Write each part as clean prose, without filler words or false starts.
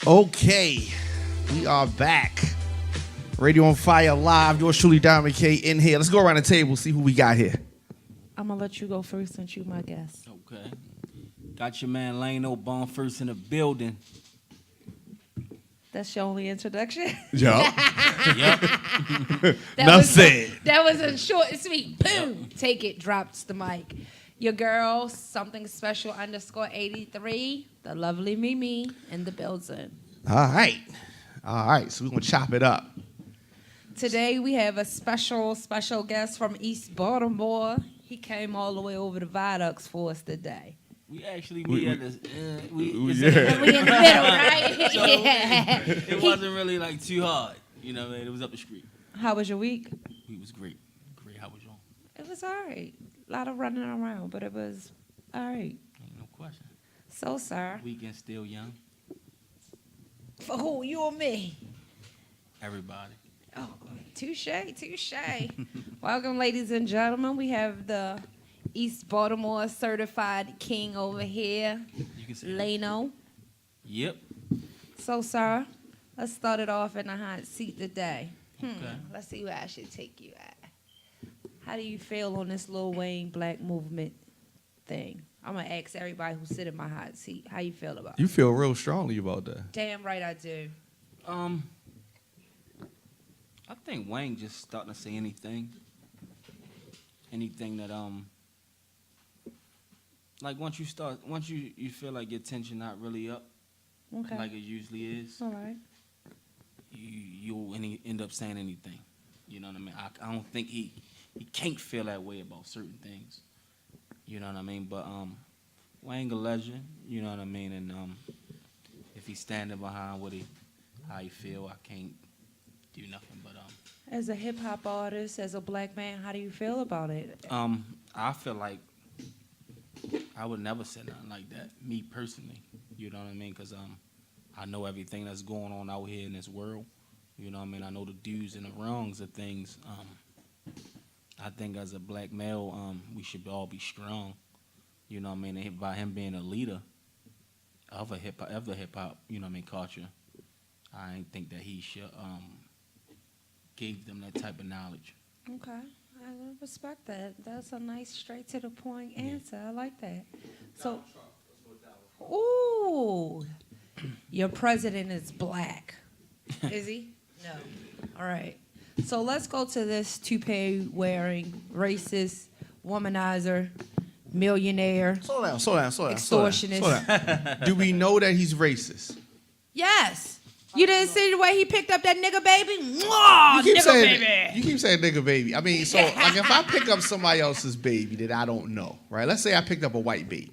Okay, we are back. Radio on Fire live. Yours truly, Diamond K, in here. Let's go around the table, see who we got here. I'm going to let you go first since you my guest. Okay. Got your man Lano born first in the building. That's your only introduction? Yup. Enough said. That was a short and sweet. Boom. Take it. Drops the mic. Your girl, something special _83, the lovely Mimi in the building. All right. So we're going to chop it up. Today we have a special guest from East Baltimore. He came all the way over the viaducts for us today. We actually meet at the... we We in the middle, right? So it wasn't really like too hard. You know what I mean? It was up the street. How was your week? We was great. Great. How was y'all? It was all right. A lot of running around, but it was all right. Ain't no question. So, sir. Weekend still young. For who? You or me? Everybody. Oh, touche. Welcome, ladies and gentlemen. We have the East Baltimore certified king over here, You can say Lano. Yep. So, sir, let's start it off in the hot seat today. Okay. Let's see where I should take you at. How do you feel on this Lil Wayne Black Movement thing? I'm going to ask everybody who sit in my hot seat. How you feel about it? You feel real strongly about that. Damn right I do. I think Wayne just starting to say anything that like once you feel like your tension not really up, Okay. like it usually is, All right. you'll end up saying anything. You know what I mean? I don't think he can't feel that way about certain things. You know what I mean? But Wayne a legend. You know what I mean? And if he's standing behind how he feel, I can't do nothing. But As a hip hop artist, as a black man, how do you feel about it? I feel like I would never say nothing like that, me personally. You know what I mean? Because I know everything that's going on out here in this world. You know what I mean? I know the do's and the wrongs of things. I think as a black male, we should all be strong. You know what I mean? And by him being a leader of the hip hop, you know what I mean, culture, I ain't think that he should gave them that type of knowledge. Okay. I respect that. That's a nice, straight to the point answer. I like that. So, ooh, your president is black. Is he? No. All right. So let's go to this toupee-wearing, racist, womanizer, millionaire, Slow down. extortionist. Do we know that he's racist? Yes. You didn't see the way he picked up that nigga baby? Mwah, You keep nigga saying, baby. You keep saying nigga baby. I mean, so like if I pick up somebody else's baby that I don't know, right? Let's say I picked up a white baby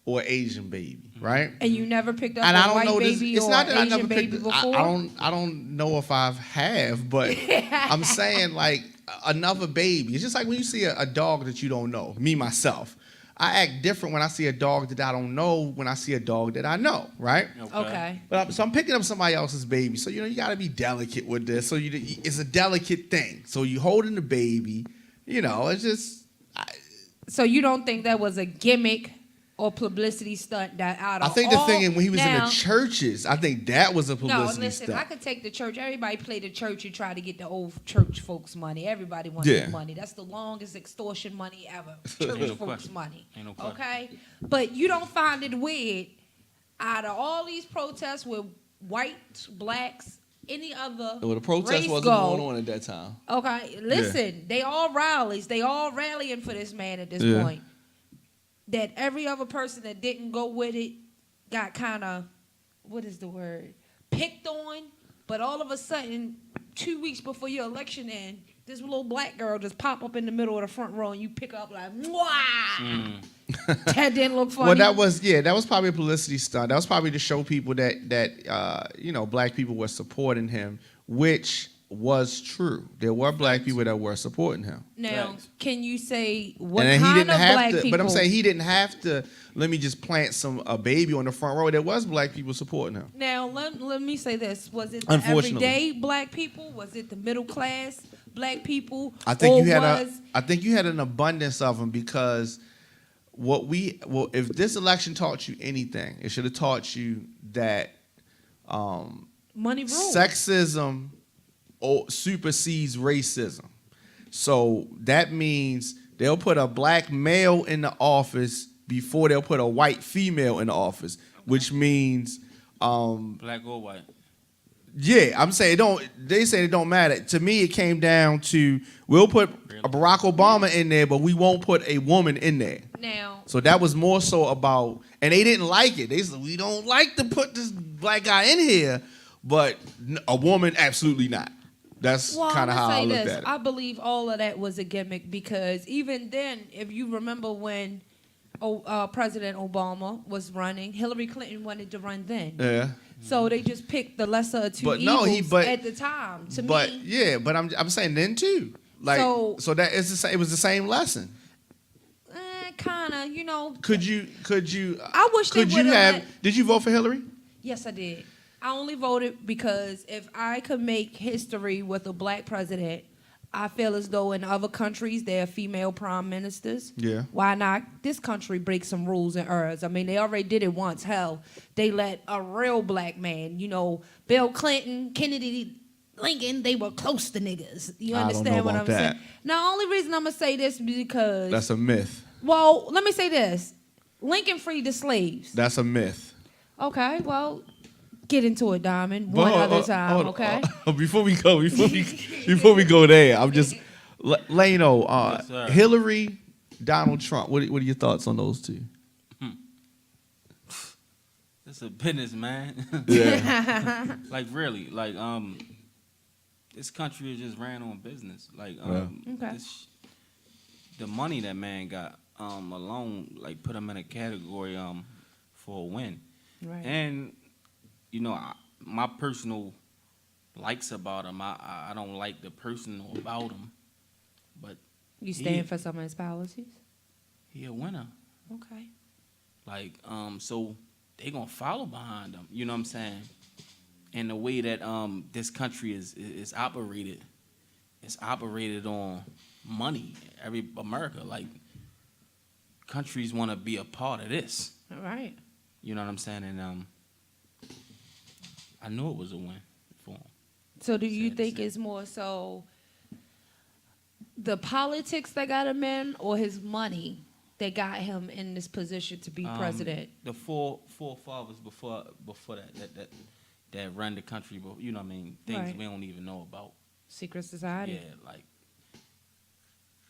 or an Asian baby, right? And you never picked up And a I don't white know this. baby It's or not that I Asian never baby picked. before? I don't know if I have, but I'm saying like another baby. It's just like when you see a dog that you don't know. Me myself, I act different when I see a dog that I don't know when I see a dog that I know, right? Okay. But so I'm picking up somebody else's baby. So, you got to be delicate with this. So it's a delicate thing. So you holding the baby, it's just. So you don't think that was a gimmick or publicity stunt that out of I think the all, thing is when he was in now, the churches, I think that was a publicity No, listen, stunt. I could take the church. Everybody play the church and try to get the old church folks' money. Everybody wants the money. That's the longest extortion money ever. Church folks' money. Ain't no question. Okay? But you don't find it weird out of all these protests with whites, blacks, any other Well, the protest race wasn't go, going on at that time. Okay, listen, they all rallies. They all rallying for this man at this point. That every other person that didn't go with it got kind of, what is the word, picked on. But all of a sudden, 2 weeks before your election end, this little black girl just pop up in the middle of the front row and you pick up like, mwah! That didn't look funny. Well, that was probably a publicity stunt. That was probably to show people that black people were supporting him, which was true. There were black people that were supporting him. Now, can you say what And kind he of didn't have black to, people? but I'm saying he didn't have to. Let me just plant a baby on the front row. There was black people supporting him. Now, let me say this. Was it the Unfortunately. everyday black people? Was it the middle class black people? I think you had an abundance of them because if this election taught you anything, it should have taught you that Money rules. sexism supersedes racism. So that means they'll put a black male in the office before they'll put a white female in the office, which means Black or white. yeah, I'm saying they say it don't matter. To me, it came down to we'll put a Barack Obama in there, but we won't put a woman in there. Now, So that was more so about, and they didn't like it. They said, we don't like to put this black guy in here, but a woman, absolutely not. That's well, kind of how I looked at it. I believe all of that was a gimmick because even then, if you remember when President Obama was running, Hillary Clinton wanted to run then. Yeah. So they just picked the lesser of two But no, evils at the time. To but me, yeah, but I'm saying then too. Like so that is it was the same lesson. kind of, you know. Could you? I wish they could you would've have? Did you vote for Hillary? Yes, I did. I only voted because if I could make history with a black president, I feel as though in other countries there are female prime ministers. Yeah. Why not this country break some rules and errors? I mean, they already did it once. Hell, they let a real black man, you know, Bill Clinton, Kennedy, Lincoln, they were close to niggas. You understand what I'm saying? Now, the only reason I'm going to say this is because... That's a myth. Well, let me say this. Lincoln freed the slaves. That's a myth. Okay, well... Get into it, Diamond. One other time, okay? Before we go there, I'm just Lano, Yes, Hillary, Donald Trump. What are your thoughts on those two? It's a business, man. Yeah. Like really, like this country is just ran on business. Like Okay. The money that man got alone, like put him in a category for a win. Right. And you know, my personal likes about him, I don't like the personal about him, but You stand for some of his policies? he a winner. Okay. Like, so they gonna follow behind him. You know what I'm saying? And the way that this country is operated, it's operated on money. America, like, countries want to be a part of this. All right. You know what I'm saying? And I knew it was a win for him. So do you Sad to think say. it's more so the politics that got him in or his money that got him in this position to be president? The four fathers before that run the country, but you know what I mean, things Right. we don't even know about. Secret society? Yeah, like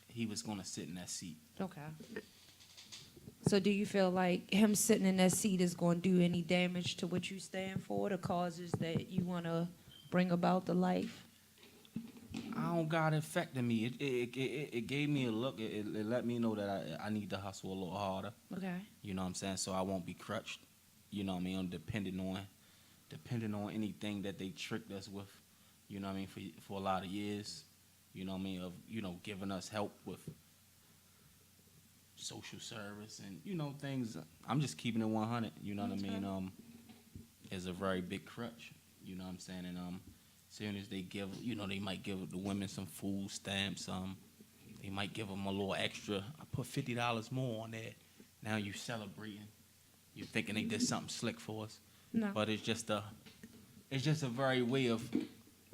he was gonna sit in that seat. Okay. So do you feel like him sitting in that seat is going to do any damage to what you stand for, the causes that you want to bring about the life? I don't got it affecting me. It gave me a look. It let me know that I need to hustle a little harder. Okay. You know what I'm saying? So I won't be crutched. You know what I mean? Depending on anything that they tricked us with. You know what I mean? For a lot of years. You know what I mean? Of giving us help with social service and things. I'm just keeping it 100. You know what I mean? Is a very big crutch. You know what I'm saying? And soon as they give, they might give the women some food stamps. They might give them a little extra. I put $50 more on there. Now you celebrating. You're thinking they did something slick for us. No. But it's just a very way of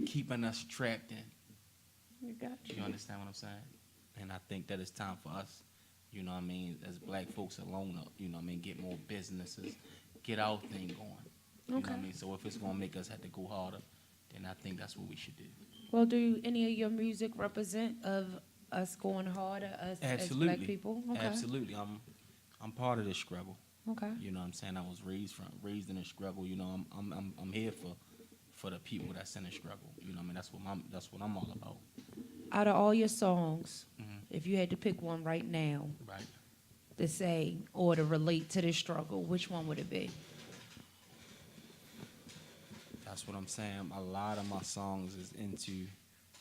keeping us trapped in. You got you. You understand what I'm saying? And I think that it's time for us, you know what I mean, as black folks alone, you know what I mean, get more businesses, get our thing going. You know what I mean? So if it's going to make us have to go harder, then I think that's what we should do. Well, do any of your music represent of us going harder, us as black people? Okay. Absolutely. I'm part of this struggle. Okay. You know what I'm saying? I was raised in a struggle. You know, I'm here for the people that's in the struggle. You know what I mean? That's what I'm all about. Out of all your songs, Mhm. if you had to pick one right now Right. to say or to relate to this struggle, which one would it be? That's what I'm saying. A lot of my songs is into,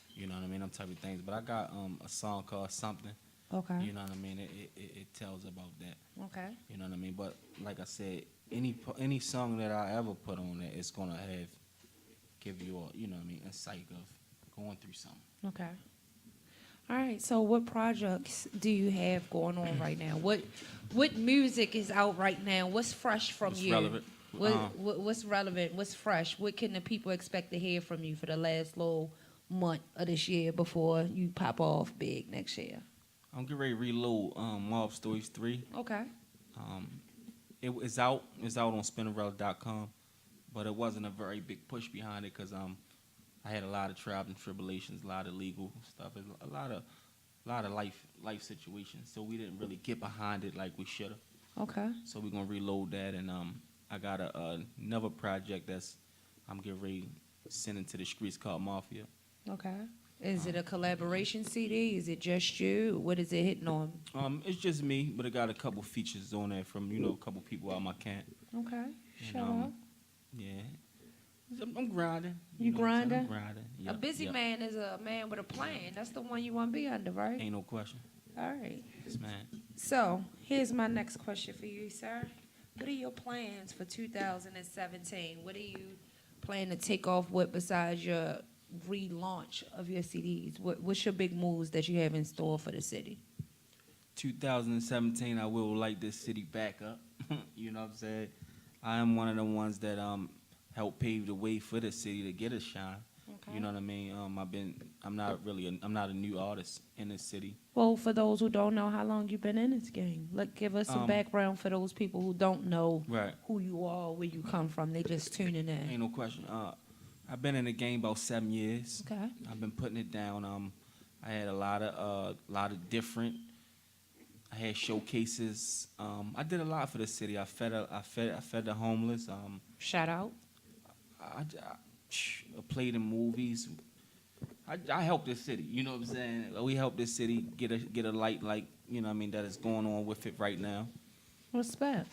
you know what I mean, them type of things. But I got a song called Something. Okay. You know what I mean? It tells about that. Okay. You know what I mean? But like I said, any song that I ever put on there, it's gonna give you a, you know what I mean, insight of going through something. Okay. All right. So, what projects do you have going on right now? What music is out right now? What's fresh from What's you? relevant? What's relevant? What's fresh? What can the people expect to hear from you for the last little month of this year before you pop off big next year? I'm getting ready to reload Mob Stories 3. Okay. It's out. It's out on spinnerella.com, but it wasn't a very big push behind it because I had a lot of trials and tribulations, a lot of legal stuff, a lot of life situations. So we didn't really get behind it like we should have. Okay. So we're gonna reload that, and I got another project I'm getting ready to send into the streets called Mafia. Okay. Is it a collaboration CD? Is it just you? What is it hitting on? It's just me, but it got a couple features on there from a couple people out my camp. Okay. Shout And, out. Yeah. I'm grinding. You know what I'm saying? grinding? I'm grinding. A Yep, busy yep. man is a man with a plan. That's the one you want to be under, right? Ain't no question. All right. Yes, man. So here's my next question for you, sir. What are your plans for 2017? What do you plan to take off with besides your relaunch of your CDs? What's your big moves that you have in store for the city? 2017, I will light this city back up. You know what I'm saying? I am one of the ones that helped pave the way for the city to get a shine. Okay. You know what I mean? I'm not a new artist in this city. Well, for those who don't know, how long you been in this game? Give us some background for those people who don't know Right. who you are, where you come from. They just tuning in. Ain't no question. I've been in the game about 7 years. Okay. I've been putting it down. I had a lot of different. I had showcases. I did a lot for the city. I fed the homeless. Shout out. I played in movies. I helped this city. You know what I'm saying? We helped this city get a light, like you know what I mean, that is going on with it right now. Respect.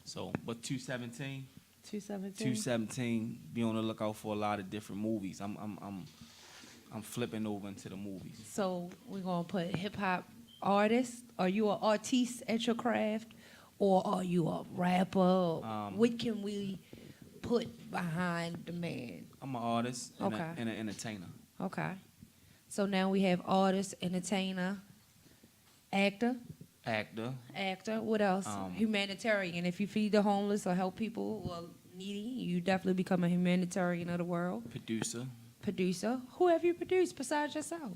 So, but 2017. 217. Be on the lookout for a lot of different movies. I'm flipping over into the movies. So we're gonna put hip hop artist. Are you an artiste at your craft, or are you a rapper? What can we put behind the man? I'm an artist and, Okay. and an entertainer. Okay. So now we have artist, entertainer, actor. What else? Humanitarian. If you feed the homeless or help people who are needy, you definitely become a humanitarian of the world. Producer. Who have you produced besides yourself?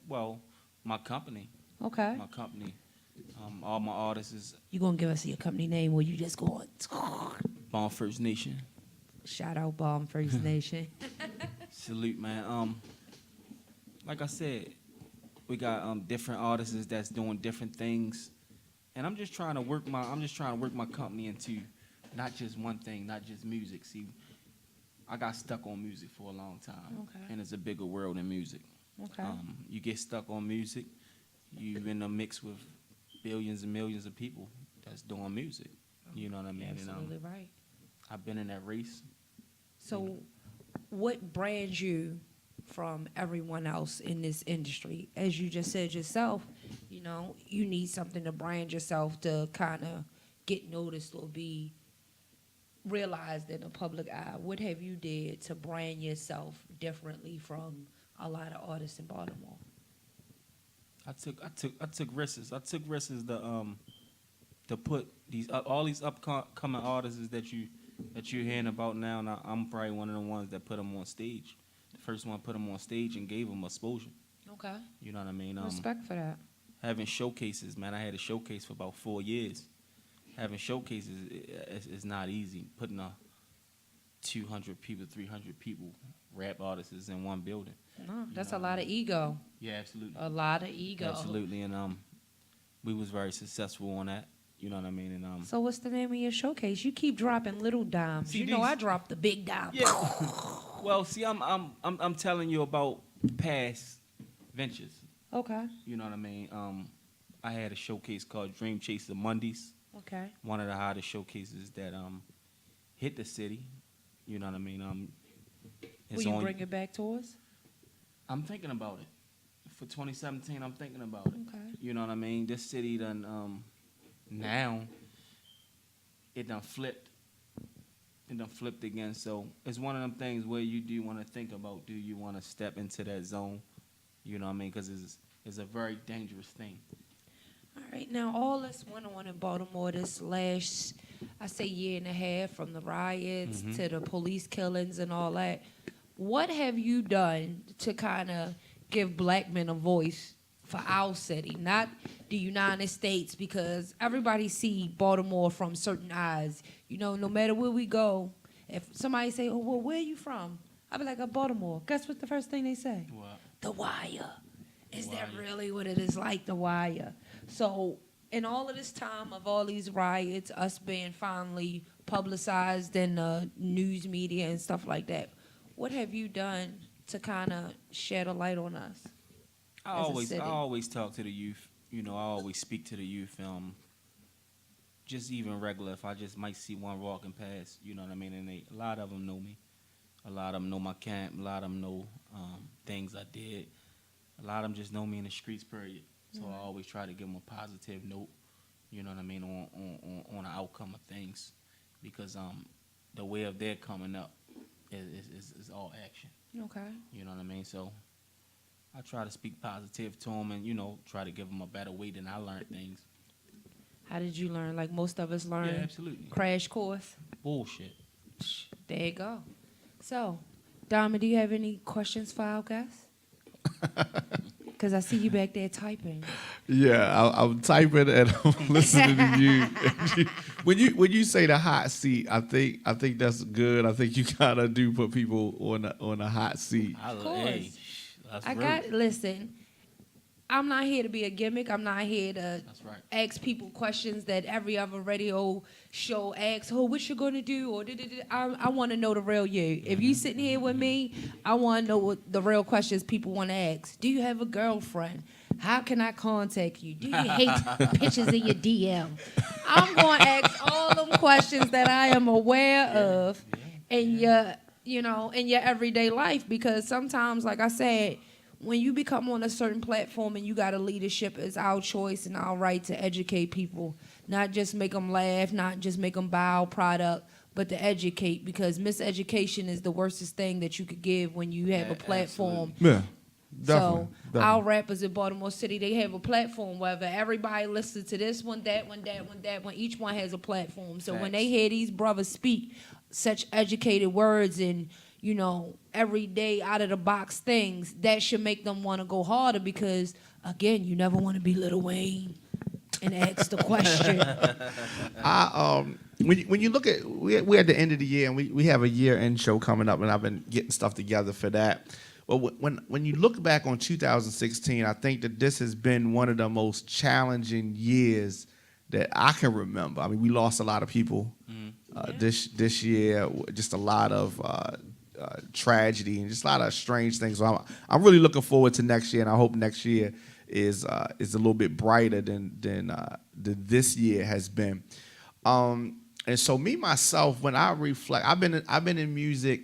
Well, my company. Okay. My company. All my artists is You gonna give us your company name, or you just going? Born First Nation. Shout out Bomb First Nation. Salute, man. Like I said, we got different artists that's doing different things, and I'm just trying to work my company into not just one thing, not just music. See, I got stuck on music for a long time, Okay. and it's a bigger world than music. Okay. You get stuck on music, you're in a mix with billions and millions of people that's doing music. You know what I mean? Absolutely And, right. I've been in that race. So, what brands you from everyone else in this industry? As you just said yourself, you need something to brand yourself to kind of get noticed or be realized in the public eye. What have you did to brand yourself differently from a lot of artists in Baltimore? I took risks. I took risks to put all these upcoming artists that you're hearing about now. And I'm probably one of the ones that put them on stage. The first one put them on stage and gave them exposure. Okay. You know what I mean? Respect for that. Having showcases, man. I had a showcase for about 4 years. Having showcases is not easy. Putting 200 people, 300 people, rap artists in one building. No, that's a lot of ego. Yeah, absolutely. A lot of ego. Absolutely, and we was very successful on that. You know what I mean? And So what's the name of your showcase? You keep dropping little dimes. See, you know I dropped the big dime. yeah. Well, see, I'm telling you about past ventures. Okay. You know what I mean? I had a showcase called Dream Chaser Mondays. Okay. One of the hottest showcases that hit the city. You know what I mean? Will you bring it back to us? I'm thinking about it. For 2017, I'm thinking about it. Okay. You know what I mean? This city done now it done flipped. It done flipped again. So it's one of them things where you do want to think about, do you want to step into that zone? You know what I mean? Because it's a very dangerous thing. All right. Now, all that's went on in Baltimore this last I say year and a half, from the riots Mm-hmm. to the police killings and all that. What have you done to kind of give black men a voice for our city, not the United States? Because everybody see Baltimore from certain eyes. You know, no matter where we go, if somebody say, "Oh, well, where are you from?" I be like, "Baltimore." Guess what? The first thing they say, What? "The Wire." Is that Wire. really what it is like, The Wire? So, in all of this time of all these riots, us being finally publicized in the news media and stuff like that, what have you done to kind of shed a light on us? I as a always city? I always talk to the youth. You know, I always speak to the youth. Just even regular, if I just might see one walking past, you know what I mean. And a lot of them know me. A lot of them know my camp. A lot of them know things I did. A lot of them just know me in the streets, period. So I always try to give them a positive note, you know what I mean, on the outcome of things, because the way of their coming up is all action. Okay. You know what I mean? So I try to speak positive to them and, you know, try to give them a better way than I learned things. How did you learn? Like most of us learn Yeah, absolutely. crash course. Bullshit. There you go. So, Dama, do you have any questions for our guests? Because I see you back there typing. Yeah, I'm typing and I'm listening to you. And when you say the hot seat, I think that's good. I think you gotta do put people on a hot seat. Hey, that's Listen, I'm not here to be a gimmick. I'm not here to That's right. ask people questions that every other radio show asks. Oh, what you gonna do? Or I want to know the real you. If you sitting here with me, I want to know what the real questions people want to ask. Do you have a girlfriend? How can I contact you? Do you hate pictures in your DM? I'm going to ask all them questions that I am aware of in your, in your everyday life, because sometimes, like I said, when you become on a certain platform and you got a leadership, it's our choice and our right to educate people, not just make them laugh, not just make them buy our product, but to educate, because miseducation is the worstest thing that you could give when you have a platform. Yeah, definitely. So our rappers in Baltimore City, they have a platform, whether everybody listens to this one, that one, that one, that one, each one has a platform. So when they hear these brothers speak such educated words and, everyday out of the box things, that should make them want to go harder, because again, you never want to be Lil Wayne and ask the question. When you look at, we're at the end of the year and we have a year-end show coming up, and I've been getting stuff together for that. But when you look back on 2016, I think that this has been one of the most challenging years that I can remember. I mean, we lost a lot of people this year, just a lot of tragedy and just a lot of strange things. So I'm really looking forward to next year, and I hope next year is a little bit brighter than this year has been. And so me myself, when I reflect, I've been in music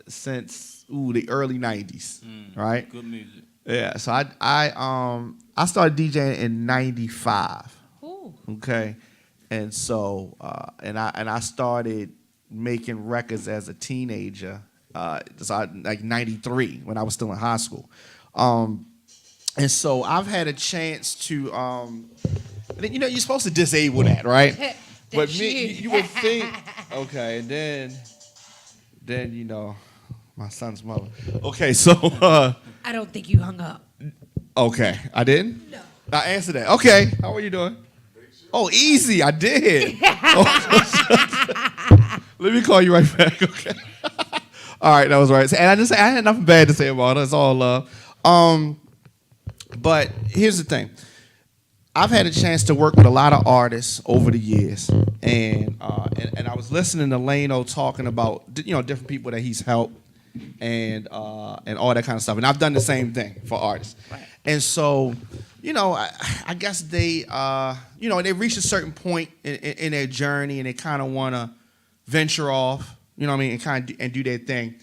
since the early '90s, right? Good music. Yeah. So I started DJing in '95. Ooh. Okay, and so and I started making records as a teenager. So like '93 when I was still in high school, and so I've had a chance to, you're supposed to disable that, right? But you would think, okay, and then my son's mother. Okay, so I don't think you hung up. okay, I didn't. No. I answered that. Okay, how are you doing? Oh, easy, I did. Let me call you right back. Okay. All right, that was right. And I had nothing bad to say about it. It's all love. But here's the thing. I've had a chance to work with a lot of artists over the years, and I was listening to Lano talking about different people that he's helped, and all that kind of stuff. And I've done the same thing for artists. Right. And so, I guess they they reach a certain point in their journey, and they kind of want to venture off. You know what I mean, and kind of do their thing.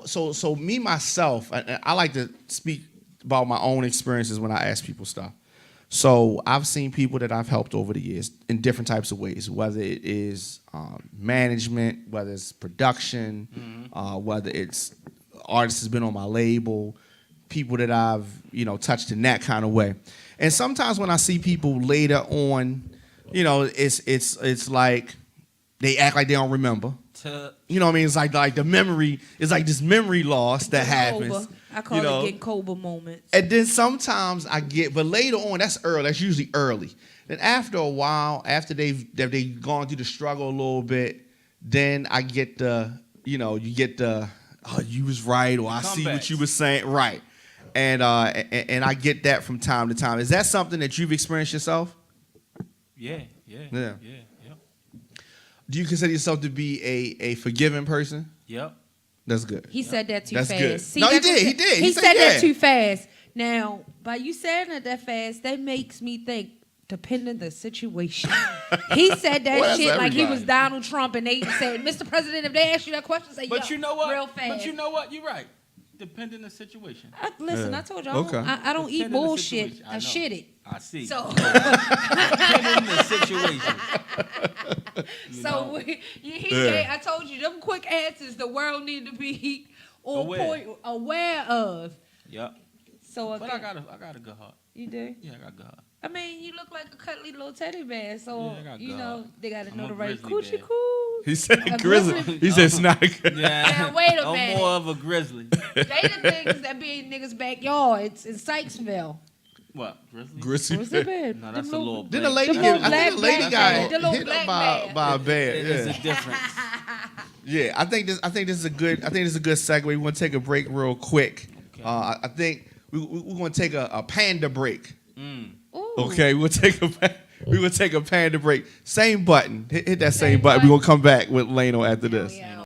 So me myself, I like to speak about my own experiences when I ask people stuff. So I've seen people that I've helped over the years in different types of ways, whether it is management, whether it's production, whether it's artists has been on my label, people that I've touched in that kind of way. And sometimes when I see people later on you know, it's like they act like they don't remember. You know what I mean? It's like the memory. It's like this memory loss that happens. Cobra. I call it getting Cobra moments. And then sometimes I get, but later on, that's early. That's usually early. Then after a while, after they've gone through the struggle a little bit, then I get you get the, oh, you was right, or I see what you were saying, right. And I get that from time to time. Is that something that you've experienced yourself? Yeah. Do you consider yourself to be a forgiving person? Yep. That's good. He said that too That's fast. good. See, No, he did. He said that too fast. Now, by you saying it that fast, that makes me think, depending the situation. He said that shit like he was Donald Trump, and they said, Mr. President, if they ask you that question, say, but you know what? Real fast. But you know what? You're right. Depending the situation. Listen, I told y'all, Okay. I don't eat Depending the bullshit. situation. I shit it. I see. So, Depending the situation. I told you, them quick answers the world need to be aware of. Yep. So, but I got a good heart. You do? Yeah, I got a good heart. I mean, you look like a cuddly little teddy bear, so yeah, they got to know the right grizzly coochie bear. cool. He said grizzly. He said snot. Now, wait a minute. I'm more of a grizzly. They the things that be in niggas' backyards in Sykesville. What? Grizzly? Grizzly bear. No, that's a little. Then the lady, I think the lady got hit black by a bear. It's a difference. Yeah, I think this is a good segue. We're gonna take a break real quick. Okay. I think we're gonna take a panda break. Ooh. Okay, we're gonna take a panda break. Same button. Hit that same button. We're gonna come back with Lano after this. Yeah.